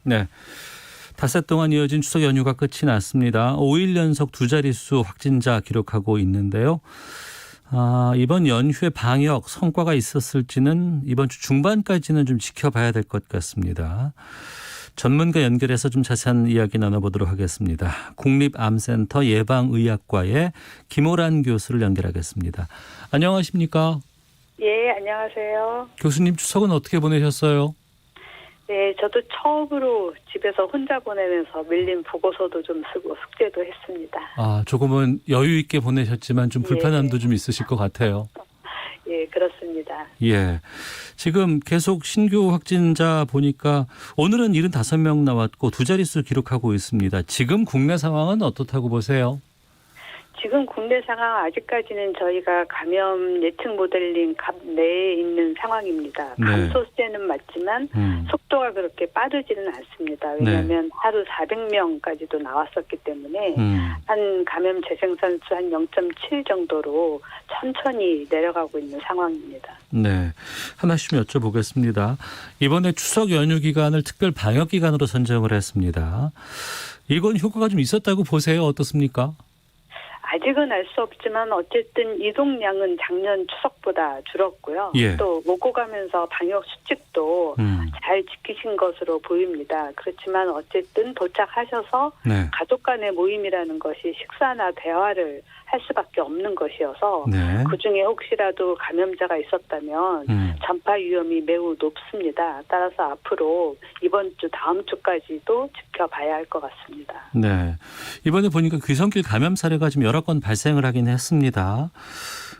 네. 닷새 동안 이어진 추석 연휴가 끝이 났습니다. 5일 연속 두 자릿수 확진자 기록하고 있는데요. 이번 연휴의 방역 성과가 있었을지는 이번 주 중반까지는 좀 지켜봐야 될 것 같습니다. 전문가 연결해서 좀 자세한 이야기 나눠보도록 하겠습니다. 국립암센터 예방의학과의 김호란 교수를 연결하겠습니다. 안녕하십니까? 예, 안녕하세요. 교수님 추석은 어떻게 보내셨어요? 네, 저도 처음으로 집에서 혼자 보내면서 밀린 보고서도 좀 쓰고 숙제도 했습니다. 조금은 여유 있게 보내셨지만 좀 불편함도 좀 있으실 것 같아요. 예, 그렇습니다. 예. 지금 계속 신규 확진자 보니까 오늘은 75명 나왔고 두 자릿수 기록하고 있습니다. 지금 국내 상황은 어떻다고 보세요? 지금 국내 상황 아직까지는 저희가 감염 예측 모델링 값 내에 있는 상황입니다. 감소세는 맞지만 속도가 그렇게 빠르지는 않습니다. 왜냐하면 하루 400명까지도 나왔었기 때문에 한 감염 재생산수 한 0.7 정도로 천천히 내려가고 있는 상황입니다. 네, 하나씩 여쭤보겠습니다. 이번에 추석 연휴 기간을 특별 방역 기간으로 선정을 했습니다. 이건 효과가 좀 있었다고 보세요? 어떻습니까? 아직은 알 수 없지만 어쨌든 이동량은 작년 추석보다 줄었고요. 예. 또 오고 가면서 방역 수칙도 잘 지키신 것으로 보입니다. 그렇지만 어쨌든 도착하셔서 가족 간의 모임이라는 것이 식사나 대화를 할 수밖에 없는 것이어서 그중에 혹시라도 감염자가 있었다면 전파 위험이 매우 높습니다. 따라서 앞으로 이번 주 다음 주까지도 지켜봐야 할 것 같습니다. 네, 이번에 보니까 귀성길 감염 사례가 좀 여러 건 발생을 하긴 했습니다.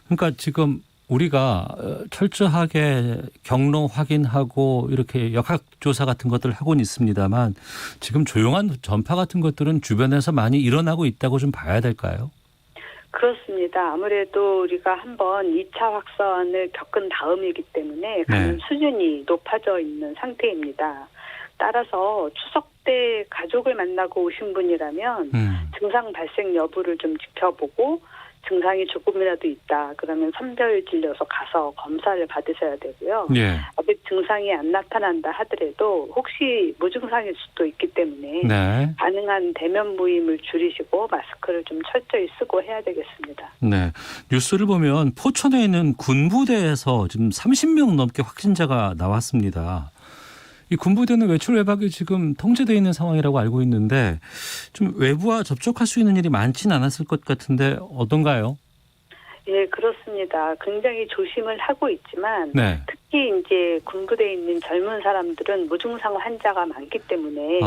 그러니까 지금 우리가 철저하게 경로 확인하고 이렇게 역학조사 같은 것들을 하고는 있습니다만 지금 조용한 전파 같은 것들은 주변에서 많이 일어나고 있다고 좀 봐야 될까요? 그렇습니다. 아무래도 우리가 한번 2차 확산을 겪은 다음이기 때문에 감염 수준이 높아져 있는 상태입니다. 따라서 추석 때 가족을 만나고 오신 분이라면 증상 발생 여부를 좀 지켜보고 증상이 조금이라도 있다. 그러면 선별 진료소 가서 검사를 받으셔야 되고요. 아직 증상이 안 나타난다 하더라도 혹시 무증상일 수도 있기 때문에 가능한 대면 모임을 줄이시고 마스크를 좀 철저히 쓰고 해야 되겠습니다. 네, 뉴스를 보면 포천에 있는 군부대에서 지금 30명 넘게 확진자가 나왔습니다. 이 군부대는 외출 외박이 지금 통제되어 있는 상황이라고 알고 있는데 좀 외부와 접촉할 수 있는 일이 많지는 않았을 것 같은데 어떤가요? 예, 그렇습니다. 굉장히 조심을 하고 있지만 특히 이제 군부대에 있는 젊은 사람들은 무증상 환자가 많기 때문에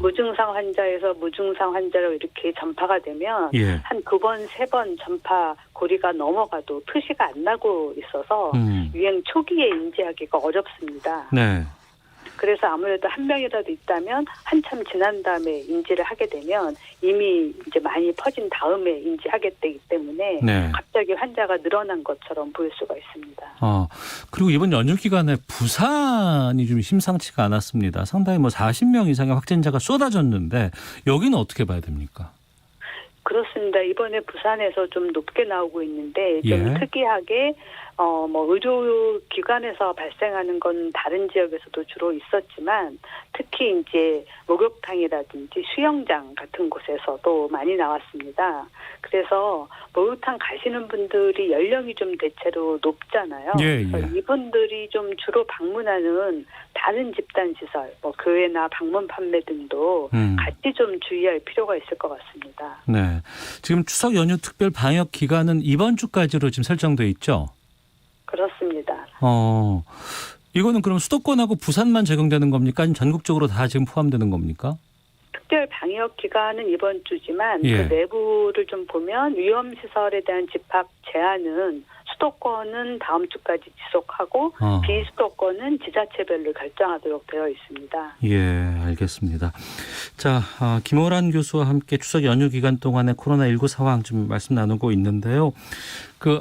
무증상 환자에서 무증상 환자로 이렇게 전파가 되면 한 2번, 3번 전파 고리가 넘어가도 표시가 안 나고 있어서 유행 초기에 인지하기가 어렵습니다. 그래서 아무래도 한 명이라도 있다면 한참 지난 다음에 인지를 하게 되면 이미 이제 많이 퍼진 다음에 인지하게 되기 때문에 갑자기 환자가 늘어난 것처럼 보일 수가 있습니다. 그리고 이번 연휴 기간에 부산이 좀 심상치가 않았습니다. 상당히 40명 이상의 확진자가 쏟아졌는데 여기는 어떻게 봐야 됩니까? 그렇습니다. 이번에 부산에서 좀 높게 나오고 있는데 좀 특이하게 의료기관에서 발생하는 건 다른 지역에서도 주로 있었지만 특히 이제 목욕탕이라든지 수영장 같은 곳에서도 많이 나왔습니다. 그래서 목욕탕 가시는 분들이 연령이 좀 대체로 높잖아요. 이분들이 좀 주로 방문하는 다른 집단시설, 교회나 방문 판매 등도 같이 좀 주의할 필요가 있을 것 같습니다. 네, 지금 추석 연휴 특별 방역 기간은 이번 주까지로 지금 설정돼 있죠? 그렇습니다. 이거는 그럼 수도권하고 부산만 적용되는 겁니까? 아니면 전국적으로 다 지금 포함되는 겁니까? 특별 방역 기간은 이번 주지만 그 내부를 좀 보면 위험시설에 대한 집합 제한은 수도권은 다음 주까지 지속하고 비수도권은 지자체별로 결정하도록 되어 있습니다. 예, 알겠습니다. 자, 김호란 교수와 함께 추석 연휴 기간 동안의 코로나19 상황 좀 말씀 나누고 있는데요.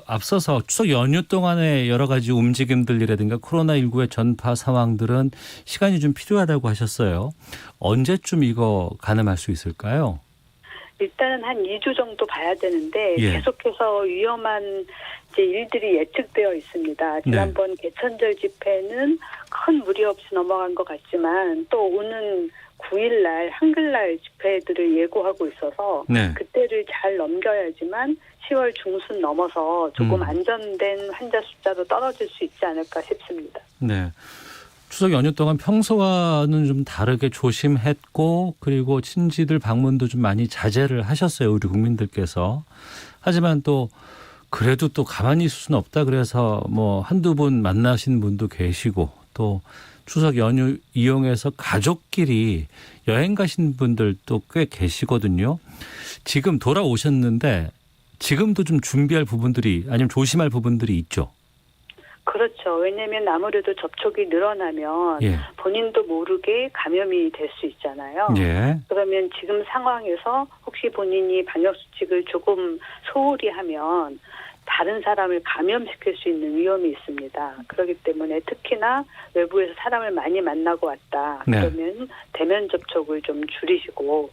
앞서서 추석 연휴 동안의 여러 가지 움직임들이라든가 코로나19의 전파 상황들은 시간이 좀 필요하다고 하셨어요. 언제쯤 이거 가늠할 수 있을까요? 일단은 한 2주 정도 봐야 되는데 계속해서 위험한 이제 일들이 예측되어 있습니다. 지난번 개천절 집회는 큰 무리 없이 넘어간 것 같지만 또 오는 9일 날 한글날 집회들을 예고하고 있어서 네. 그때를 잘 넘겨야지만 10월 중순 넘어서 조금 안전된 환자 숫자도 떨어질 수 있지 않을까 싶습니다. 네. 추석 연휴 동안 평소와는 좀 다르게 조심했고 그리고 친지들 방문도 좀 많이 자제를 하셨어요. 우리 국민들께서. 하지만 또 그래도 또 가만히 있을 수는 없다. 그래서 뭐 한두 분 만나신 분도 계시고 또 추석 연휴 이용해서 가족끼리 여행 가신 분들도 꽤 계시거든요. 지금 돌아오셨는데 지금도 좀 준비할 부분들이 아니면 조심할 부분들이 있죠. 그렇죠. 왜냐하면 아무래도 접촉이 늘어나면 예. 본인도 모르게 감염이 될 수 있잖아요. 예. 그러면 지금 상황에서 혹시 본인이 방역수칙을 조금 소홀히 하면 다른 사람을 감염시킬 수 있는 위험이 있습니다. 그렇기 때문에 특히나 외부에서 사람을 많이 만나고 왔다. 네. 그러면 대면 접촉을 좀 줄이시고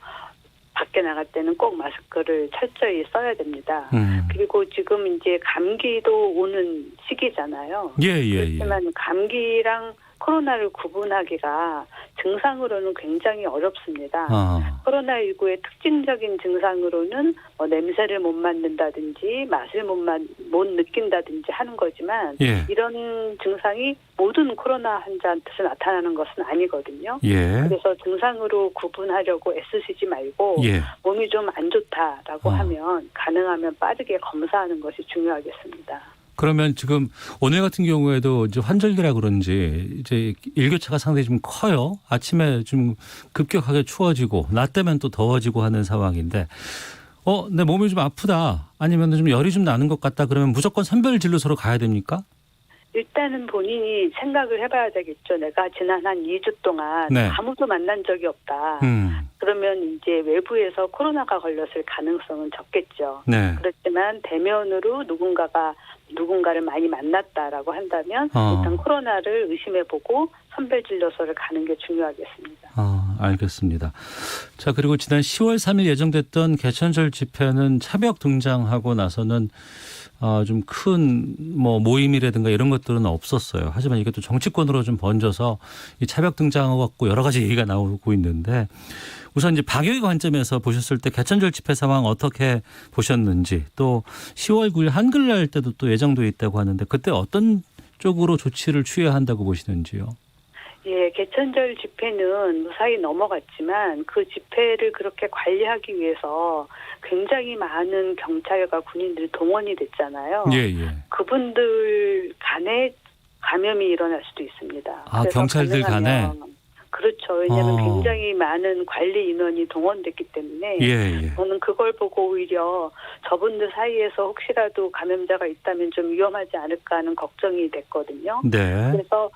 밖에 나갈 때는 꼭 마스크를 철저히 써야 됩니다. 그리고 지금 이제 감기도 오는 시기잖아요. 그렇지만 감기랑 코로나를 구분하기가 증상으로는 굉장히 어렵습니다. 코로나19의 특징적인 증상으로는 뭐 냄새를 못 맡는다든지 맛을 못 느낀다든지 하는 거지만 이런 증상이 모든 코로나 환자한테서 나타나는 것은 아니거든요. 그래서 증상으로 구분하려고 애쓰시지 말고 몸이 좀 안 좋다라고 하면 가능하면 빠르게 검사하는 것이 중요하겠습니다. 그러면 지금 오늘 같은 경우에도 이제 환절기라 그런지 이제 일교차가 상당히 좀 커요. 아침에 좀 급격하게 추워지고 낮 되면 또 더워지고 하는 상황인데 내 몸이 좀 아프다 아니면 좀 열이 좀 나는 것 같다 그러면 무조건 선별진료소로 가야 됩니까? 일단은 본인이 생각을 해봐야 되겠죠. 내가 지난 한 2주 동안 아무도 만난 적이 없다. 그러면 이제 외부에서 코로나가 걸렸을 가능성은 적겠죠. 그렇지만 대면으로 누군가를 많이 만났다라고 한다면 일단 코로나를 의심해보고 선별진료소를 가는 게 중요하겠습니다. 알겠습니다. 자, 그리고 지난 10월 3일 예정됐던 개천절 집회는 차벽 등장하고 나서는 좀 큰 모임이라든가 이런 것들은 없었어요. 하지만 이게 또 정치권으로 좀 번져서 이 차벽 등장하고 갖고 여러 가지 얘기가 나오고 있는데 우선 이제 방역의 관점에서 보셨을 때 개천절 집회 상황 어떻게 보셨는지 또 10월 9일 한글날 때도 또 예정돼 있다고 하는데 그때 어떤 쪽으로 조치를 취해야 한다고 보시는지요? 예, 개천절 집회는 무사히 넘어갔지만 그 집회를 그렇게 관리하기 위해서 굉장히 많은 경찰과 군인들이 동원이 됐잖아요. 그분들 간에 감염이 일어날 수도 있습니다. 경찰들 간에? 그렇죠. 왜냐하면 굉장히 많은 관리 인원이 동원됐기 때문에 저는 그걸 보고 오히려 저분들 사이에서 혹시라도 감염자가 있다면 좀 위험하지 않을까 하는 걱정이 됐거든요. 그래서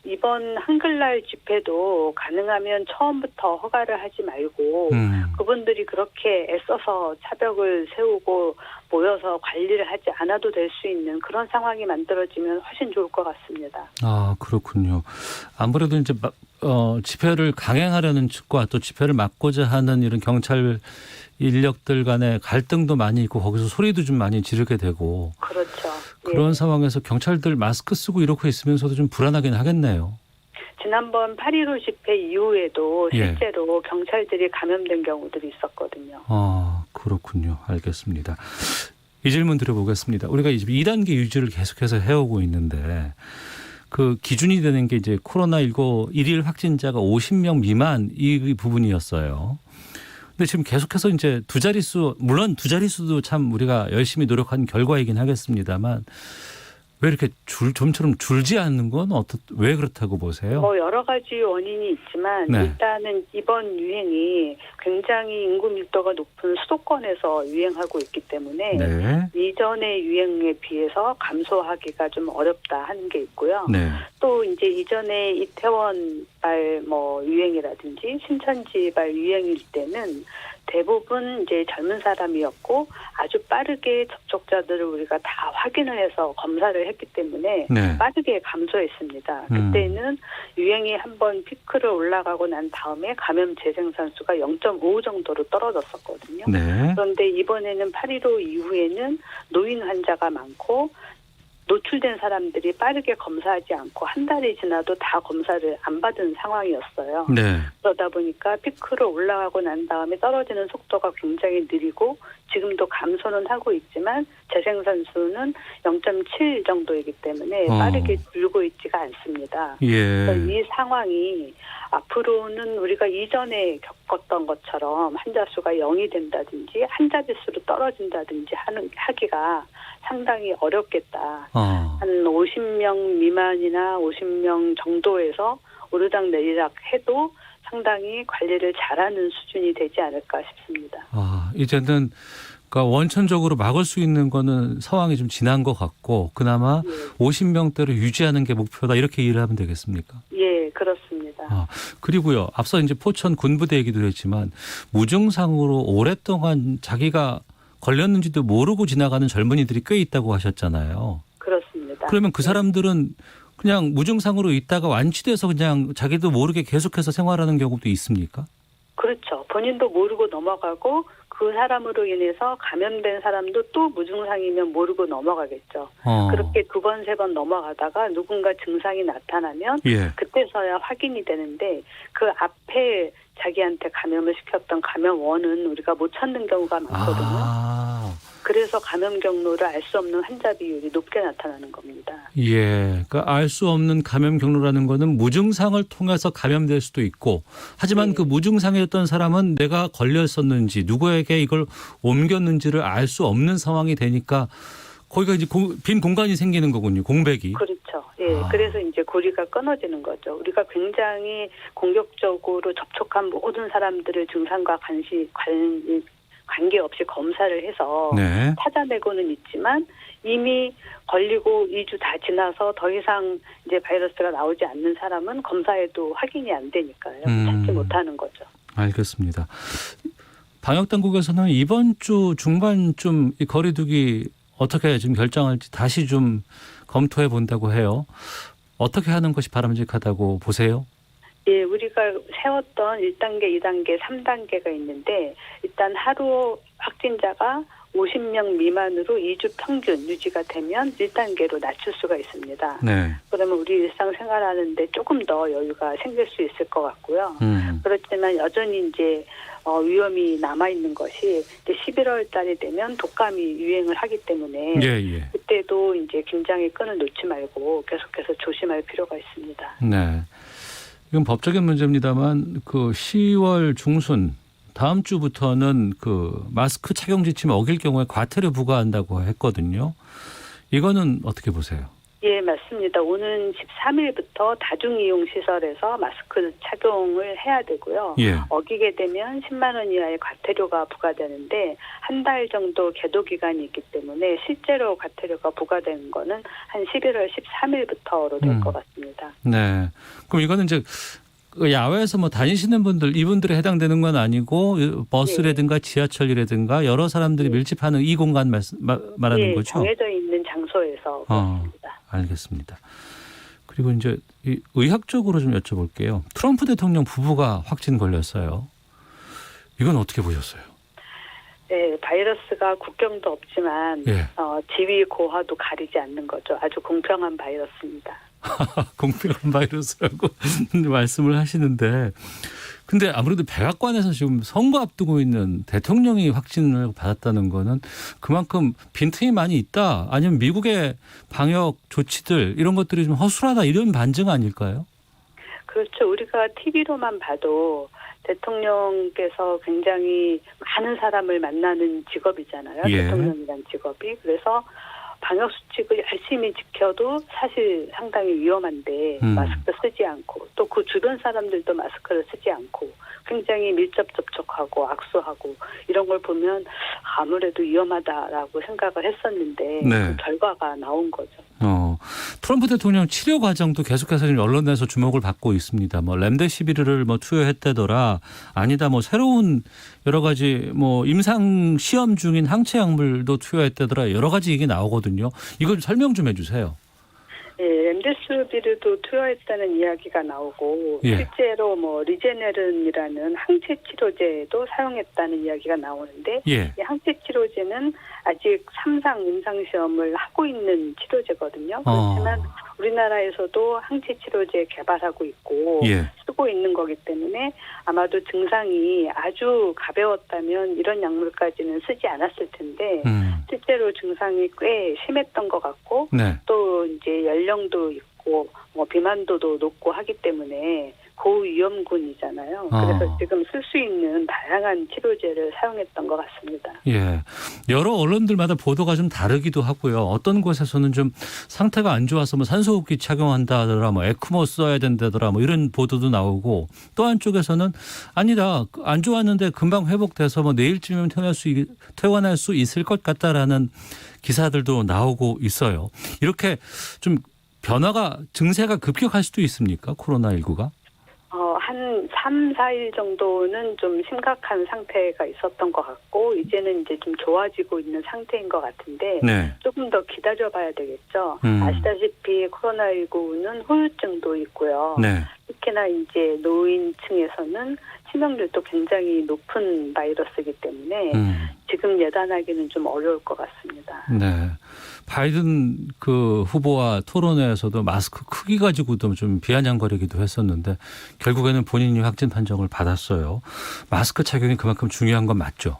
이번 한글날 집회도 가능하면 처음부터 허가를 하지 말고 그분들이 그렇게 애써서 차벽을 세우고 모여서 관리를 하지 않아도 될 수 있는 그런 상황이 만들어지면 훨씬 좋을 것 같습니다. 그렇군요. 아무래도 이제 집회를 강행하려는 측과 또 집회를 막고자 하는 이런 경찰 인력들 간의 갈등도 많이 있고 거기서 소리도 좀 많이 지르게 되고 그렇죠. 그런 상황에서 경찰들 마스크 쓰고 이렇게 있으면서도 좀 불안하긴 하겠네요. 지난번 8.15 집회 이후에도 실제로 경찰들이 감염된 경우들이 있었거든요. 그렇군요. 알겠습니다. 이 질문 드려보겠습니다. 우리가 이제 2단계 유지를 계속해서 해오고 있는데 그 기준이 되는 게 이제 코로나19 일일 확진자가 50명 미만 이 부분이었어요. 근데 지금 계속해서 이제 물론 두 자릿수도 참 우리가 열심히 노력한 결과이긴 하겠습니다만 왜 이렇게 좀처럼 줄지 않는 건 왜 그렇다고 보세요? 여러 가지 원인이 있지만 일단은 이번 유행이 굉장히 인구 밀도가 높은 수도권에서 유행하고 있기 때문에 이전의 유행에 비해서 감소하기가 좀 어렵다 하는 게 있고요. 또 이제 이전에 이태원발 유행이라든지 신천지발 유행일 때는 대부분 이제 젊은 사람이었고 아주 빠르게 접촉자들을 우리가 다 확인을 해서 검사를 했기 때문에 빠르게 감소했습니다. 그때는 유행이 한번 피크를 올라가고 난 다음에 감염 재생산수가 0.5 정도로 떨어졌었거든요. 그런데 이번에는 8.15 이후에는 노인 환자가 많고 노출된 사람들이 빠르게 검사하지 않고 한 달이 지나도 다 검사를 안 받은 상황이었어요. 네. 그러다 보니까 피크로 올라가고 난 다음에 떨어지는 속도가 굉장히 느리고 지금도 감소는 하고 있지만 재생산수는 0.7 정도이기 때문에 빠르게 줄고 있지가 않습니다. 예. 이 상황이 앞으로는 우리가 이전에 겪었던 것처럼 환자 수가 0이 된다든지 한 자릿수로 떨어진다든지 하기가 상당히 어렵겠다. 한 50명 미만이나 50명 정도에서 오르락 내리락 해도 상당히 관리를 잘하는 수준이 되지 않을까 싶습니다. 이제는 그러니까 원천적으로 막을 수 있는 거는 상황이 좀 지난 것 같고 그나마 50명대로 유지하는 게 목표다 이렇게 이해를 하면 되겠습니까? 예, 그렇습니다. 그리고요. 앞서 이제 포천 군부대 얘기도 했지만 무증상으로 오랫동안 자기가 걸렸는지도 모르고 지나가는 젊은이들이 꽤 있다고 하셨잖아요. 그렇습니다. 그러면 그 사람들은 그냥 무증상으로 있다가 완치돼서 그냥 자기도 모르게 계속해서 생활하는 경우도 있습니까? 그렇죠. 본인도 모르고 넘어가고 그 사람으로 인해서 감염된 사람도 또 무증상이면 모르고 넘어가겠죠. 그렇게 2번, 3번 넘어가다가 누군가 증상이 나타나면 그때서야 확인이 되는데 그 앞에 자기한테 감염을 시켰던 감염원은 우리가 못 찾는 경우가 많거든요. 그래서 감염 경로를 알 수 없는 환자 비율이 높게 나타나는 겁니다. 예, 그러니까 알 수 없는 감염 경로라는 거는 무증상을 통해서 감염될 수도 있고 하지만 그 무증상이었던 사람은 내가 걸렸었는지 누구에게 이걸 옮겼는지를 알 수 없는 상황이 되니까 거기가 이제 빈 공간이 생기는 거군요. 공백이. 그렇죠. 예, 그래서 이제 고리가 끊어지는 거죠. 우리가 굉장히 공격적으로 접촉한 모든 사람들을 증상과 관계없이 검사를 해서 찾아내고는 있지만 이미 걸리고 2주 다 지나서 더 이상 이제 바이러스가 나오지 않는 사람은 검사에도 확인이 안 되니까요. 찾지 못하는 거죠. 알겠습니다. 방역당국에서는 이번 주 중반쯤 이 거리두기 어떻게 좀 결정할지 다시 좀 검토해 본다고 해요. 어떻게 하는 것이 바람직하다고 보세요? 예, 우리가 세웠던 1단계, 2단계, 3단계가 있는데 일단 하루 확진자가 50명 미만으로 2주 평균 유지가 되면 1단계로 낮출 수가 있습니다. 그러면 우리 일상생활하는데 조금 더 여유가 생길 수 있을 것 같고요. 그렇지만 여전히 이제 위험이 남아있는 것이 이제 11월 달이 되면 독감이 유행을 하기 때문에 그때도 이제 긴장의 끈을 놓지 말고 계속해서 조심할 필요가 있습니다. 네. 이건 법적인 문제입니다만 그 10월 중순 다음 주부터는 그 마스크 착용 지침 어길 경우에 과태료 부과한다고 했거든요. 이거는 어떻게 보세요? 예, 맞습니다. 오는 13일부터 다중이용시설에서 마스크 착용을 해야 되고요. 어기게 되면 10만 원 이하의 과태료가 부과되는데 한 달 정도 계도 기간이 있기 때문에 실제로 과태료가 부과되는 거는 한 11월 13일부터로 될 것 같습니다. 네. 그럼 이거는 이제 야외에서 뭐 다니시는 분들 이분들에 해당되는 건 아니고 버스라든가 지하철이라든가 여러 사람들이 밀집하는 이 공간 말하는 거죠? 정해져 있는 장소에서 그렇습니다. 알겠습니다. 그리고 이제 의학적으로 좀 여쭤볼게요. 트럼프 대통령 부부가 확진 걸렸어요. 이건 어떻게 보셨어요? 네, 바이러스가 국경도 없지만 지위 고하도 가리지 않는 거죠. 아주 공평한 바이러스입니다. 공평한 바이러스라고 말씀을 하시는데 근데 아무래도 백악관에서 지금 선거 앞두고 있는 대통령이 확진을 받았다는 거는 그만큼 빈틈이 많이 있다. 아니면 미국의 방역 조치들 이런 것들이 좀 허술하다 이런 반증 아닐까요? 그렇죠. 우리가 TV로만 봐도 대통령께서 굉장히 많은 사람을 만나는 직업이잖아요. 대통령이란 직업이. 그래서 방역 수칙을 열심히 지켜도 사실 상당히 위험한데 마스크 쓰지 않고 또 그 주변 사람들도 마스크를 쓰지 않고 굉장히 밀접 접촉하고 악수하고 이런 걸 보면 아무래도 위험하다라고 생각을 했었는데 그 결과가 나온 거죠. 트럼프 대통령 치료 과정도 계속해서 언론에서 주목을 받고 있습니다. 뭐 렘데시비르를 뭐 투여했다더라. 아니다. 뭐 새로운 여러 가지 뭐 임상 시험 중인 항체 약물도 투여했다더라. 여러 가지 얘기 나오거든요. 이걸 설명 좀 해주세요. 예, 렘데시비르도 투여했다는 이야기가 나오고 예. 실제로 뭐 리제네른이라는 항체 치료제도 사용했다는 이야기가 나오는데 예. 이 항체 치료제는 아직 3상 임상 시험을 하고 있는 치료제거든요. 그렇지만 우리나라에서도 항체 치료제 개발하고 있고 예. 쓰고 있는 거기 때문에 아마도 증상이 아주 가벼웠다면 이런 약물까지는 쓰지 않았을 텐데 실제로 증상이 꽤 심했던 것 같고 네. 또 이제 연령도 있고 뭐 비만도도 높고 하기 때문에 고위험군이잖아요. 그래서 지금 쓸 수 있는 다양한 치료제를 사용했던 것 같습니다. 예, 여러 언론들마다 보도가 좀 다르기도 하고요. 어떤 곳에서는 좀 상태가 안 좋아서 뭐 산소호흡기 착용한다더라, 뭐 에크모 써야 된다더라, 뭐 이런 보도도 나오고 또 한쪽에서는 아니다, 안 좋았는데 금방 회복돼서 뭐 내일쯤이면 퇴원할 수 있을 것 같다라는 기사들도 나오고 있어요. 이렇게 좀 변화가 증세가 급격할 수도 있습니까? 코로나19가? 한 3, 4일 정도는 좀 심각한 상태가 있었던 것 같고 이제는 이제 좀 좋아지고 있는 상태인 것 같은데 네. 조금 더 기다려봐야 되겠죠. 아시다시피 코로나19는 후유증도 있고요. 네. 특히나 이제 노인층에서는 치명률도 굉장히 높은 바이러스이기 때문에 지금 예단하기는 좀 어려울 것 같습니다. 네. 바이든 그 후보와 토론회에서도 마스크 크기 가지고도 좀 비아냥거리기도 했었는데 결국에는 본인이 확진 판정을 받았어요. 마스크 착용이 그만큼 중요한 건 맞죠?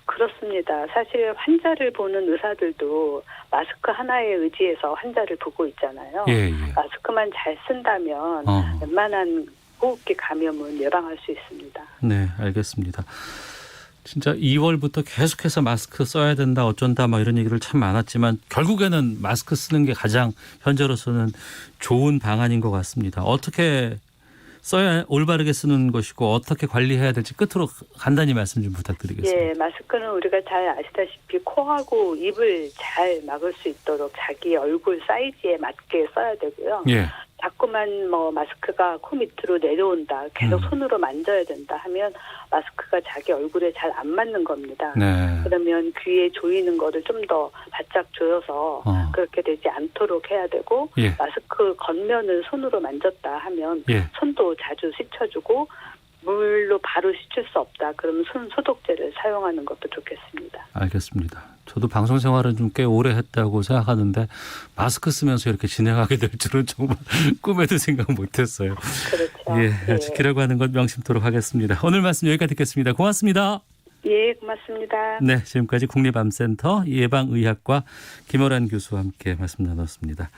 그렇습니다. 사실 환자를 보는 의사들도 마스크 하나에 의지해서 환자를 보고 있잖아요. 예. 마스크만 잘 쓴다면 웬만한 호흡기 감염은 예방할 수 있습니다. 네, 알겠습니다. 진짜 2월부터 계속해서 마스크 써야 된다 어쩐다 막 이런 얘기를 참 많았지만 결국에는 마스크 쓰는 게 가장 현재로서는 좋은 방안인 것 같습니다. 어떻게 써야 올바르게 쓰는 것이고 어떻게 관리해야 될지 끝으로 간단히 말씀 좀 부탁드리겠습니다. 예, 마스크는 우리가 잘 아시다시피 코하고 입을 잘 막을 수 있도록 자기 얼굴 사이즈에 맞게 써야 되고요. 예. 자꾸만 뭐 마스크가 코 밑으로 내려온다, 계속 손으로 만져야 된다 하면 마스크가 자기 얼굴에 잘 안 맞는 겁니다. 네. 그러면 귀에 조이는 거를 좀 더 바짝 조여서 그렇게 되지 않도록 해야 되고 예. 마스크 겉면을 손으로 만졌다 하면 예. 손도 자주 씻어주고 물로 바로 씻을 수 없다. 그러면 손 소독제를 사용하는 것도 좋겠습니다. 알겠습니다. 저도 방송 생활은 좀 꽤 오래 했다고 생각하는데 마스크 쓰면서 이렇게 진행하게 될 줄은 정말 꿈에도 생각 못했어요. 그렇죠. 예, 지키려고 하는 것 명심토록 하겠습니다. 오늘 말씀 여기까지 듣겠습니다. 고맙습니다. 예, 고맙습니다. 네, 지금까지 국립암센터 예방의학과 김어란 교수와 함께 말씀 나눴습니다.